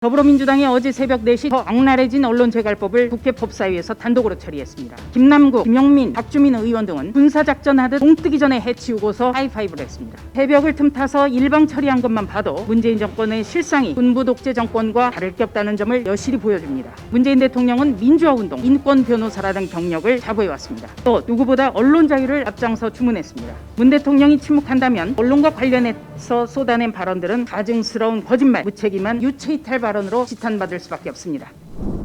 더불어민주당이 어제 새벽 4시 더 악랄해진 언론재갈법을 국회 법사위에서 단독으로 처리했습니다. 김남국, 김용민, 박주민 의원 등은 군사작전하듯 동뜨기 전에 해치우고서 하이파이브를 했습니다. 새벽을 틈타서 일방 처리한 것만 봐도 문재인 정권의 실상이 군부 독재 정권과 다를 게 없다는 점을 여실히 보여줍니다. 문재인 대통령은 민주화운동, 인권 변호사라는 경력을 자부해왔습니다. 또 누구보다 언론 자유를 앞장서 주문했습니다. 문 대통령이 침묵한다면 언론과 관련해서 쏟아낸 발언들은 가증스러운 거짓말, 무책임한 유체이탈 발언으로 지탄받을 수밖에 없습니다.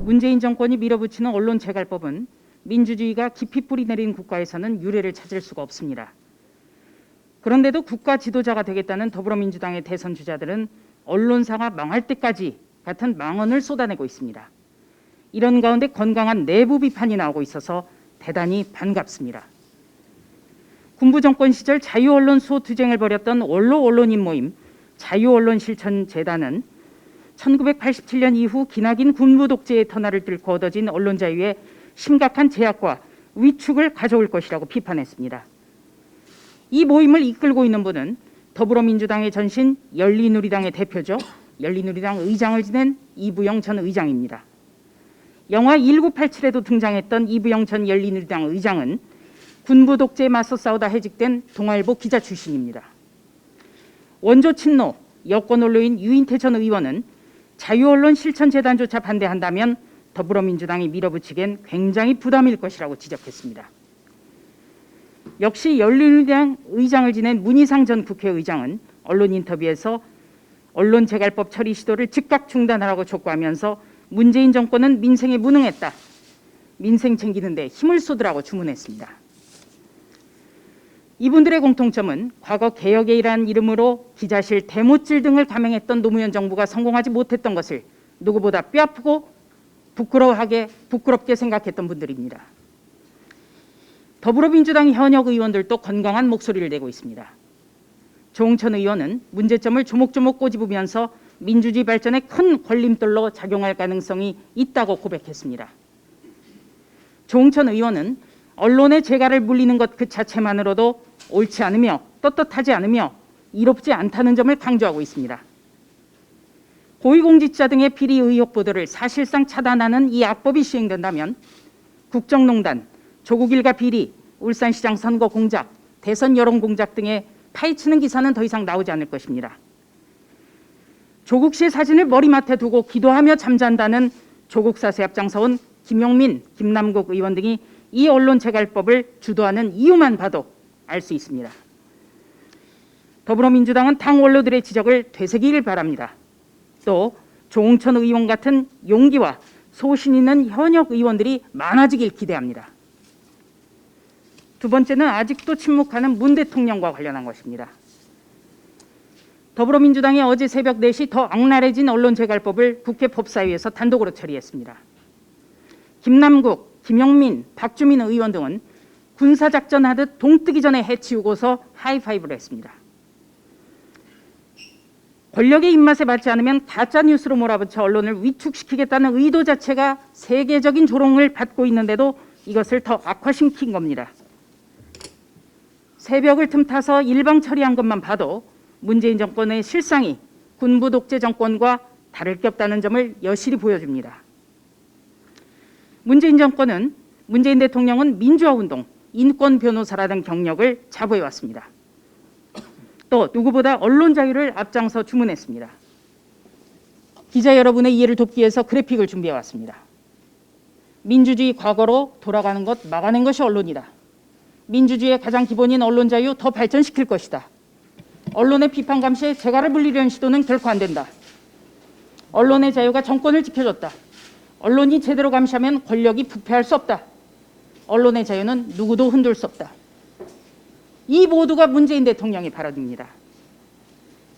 문재인 정권이 밀어붙이는 언론재갈법은 민주주의가 깊이 뿌리내린 국가에서는 유례를 찾을 수가 없습니다. 그런데도 국가 지도자가 되겠다는 더불어민주당의 대선 주자들은 언론사가 망할 때까지 같은 망언을 쏟아내고 있습니다. 이런 가운데 건강한 내부 비판이 나오고 있어서 대단히 반갑습니다. 군부 정권 시절 자유언론 수호투쟁을 벌였던 원로 언론인 모임 자유언론실천재단은 1987년 이후 기나긴 군부 독재의 터널을 뚫고 얻어진 언론 자유에 심각한 제약과 위축을 가져올 것이라고 비판했습니다. 이 모임을 이끌고 있는 분은 더불어민주당의 전신 열린우리당의 대표죠. 열린우리당 의장을 지낸 이부영 전 의장입니다. 영화 1987에도 등장했던 이부영 전 열린우리당 의장은 군부 독재에 맞서 싸우다 해직된 동아일보 기자 출신입니다. 원조 친노 여권 언론인 유인태 전 의원은 자유언론 실천재단조차 반대한다면 더불어민주당이 밀어붙이기엔 굉장히 부담일 것이라고 지적했습니다. 역시 열린우리당 의장을 지낸 문희상 전 국회의장은 언론 인터뷰에서 언론재갈법 처리 시도를 즉각 중단하라고 촉구하면서 문재인 정권은 민생에 무능했다. 민생 챙기는데 힘을 쏟으라고 주문했습니다. 이분들의 공통점은 과거 개혁의 일환 이름으로 기자실, 대못질 등을 감행했던 노무현 정부가 성공하지 못했던 것을 누구보다 뼈아프고 부끄럽게 생각했던 분들입니다. 더불어민주당 현역 의원들도 건강한 목소리를 내고 있습니다. 조홍천 의원은 문제점을 조목조목 꼬집으면서 민주주의 발전에 큰 걸림돌로 작용할 가능성이 있다고 고백했습니다. 조홍천 의원은 언론의 재갈을 물리는 것 그 자체만으로도 옳지 않으며 떳떳하지 않으며 이롭지 않다는 점을 강조하고 있습니다. 고위공직자 등의 비리 의혹 보도를 사실상 차단하는 이 악법이 시행된다면 국정농단, 조국 일가 비리, 울산시장 선거 공작, 대선 여론 공작 등의 파헤치는 기사는 더 이상 나오지 않을 것입니다. 조국 씨의 사진을 머리맡에 두고 기도하며 잠잔다는 조국 사수에 앞장서온 김용민, 김남국 의원 등이 이 언론재갈법을 주도하는 이유만 봐도 알 수 있습니다. 더불어민주당은 당 원로들의 지적을 되새기길 바랍니다. 또 조홍천 의원 같은 용기와 소신 있는 현역 의원들이 많아지길 기대합니다. 두 번째는 아직도 침묵하는 문 대통령과 관련한 것입니다. 더불어민주당이 어제 새벽 4시 더 악랄해진 언론재갈법을 국회 법사위에서 단독으로 처리했습니다. 김남국, 김용민, 박주민 의원 등은 군사작전하듯 동뜨기 전에 해치우고서 하이파이브를 했습니다. 권력의 입맛에 맞지 않으면 가짜뉴스로 몰아붙여 언론을 위축시키겠다는 의도 자체가 세계적인 조롱을 받고 있는데도 이것을 더 악화시킨 겁니다. 새벽을 틈타서 일방 처리한 것만 봐도 문재인 정권의 실상이 군부 독재 정권과 다를 게 없다는 점을 여실히 보여줍니다. 문재인 대통령은 민주화운동, 인권 변호사라는 경력을 자부해왔습니다. 또 누구보다 언론 자유를 앞장서 주문했습니다. 기자 여러분의 이해를 돕기 위해서 그래픽을 준비해왔습니다. 민주주의 과거로 돌아가는 것 막아낸 것이 언론이다. 민주주의의 가장 기본인 언론 자유 더 발전시킬 것이다. 언론의 비판 감시에 재갈을 물리려는 시도는 결코 안 된다. 언론의 자유가 정권을 지켜줬다. 언론이 제대로 감시하면 권력이 부패할 수 없다. 언론의 자유는 누구도 흔들 수 없다. 이 모두가 문재인 대통령의 발언입니다.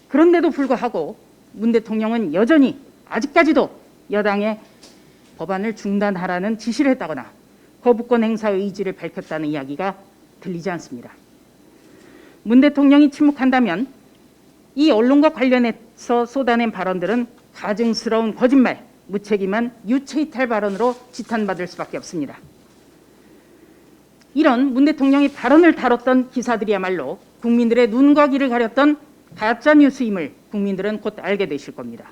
그런데도 불구하고 문 대통령은 여전히 아직까지도 여당의 법안을 중단하라는 지시를 했다거나 거부권 행사 의지를 밝혔다는 이야기가 들리지 않습니다. 문 대통령이 침묵한다면 이 언론과 관련해서 쏟아낸 발언들은 가증스러운 거짓말, 무책임한 유체이탈 발언으로 지탄받을 수밖에 없습니다. 이런 문 대통령이 발언을 다뤘던 기사들이야말로 국민들의 눈과 귀를 가렸던 가짜뉴스임을 국민들은 곧 알게 되실 겁니다.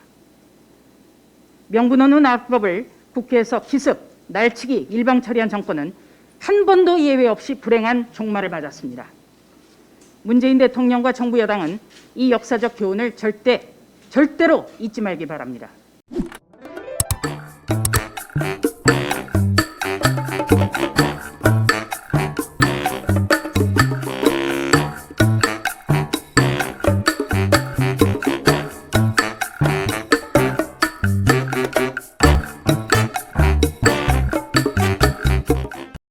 명분 없는 악법을 국회에서 기습, 날치기, 일방 처리한 정권은 한 번도 예외 없이 불행한 종말을 맞았습니다. 문재인 대통령과 정부 여당은 이 역사적 교훈을 절대로 잊지 말기 바랍니다.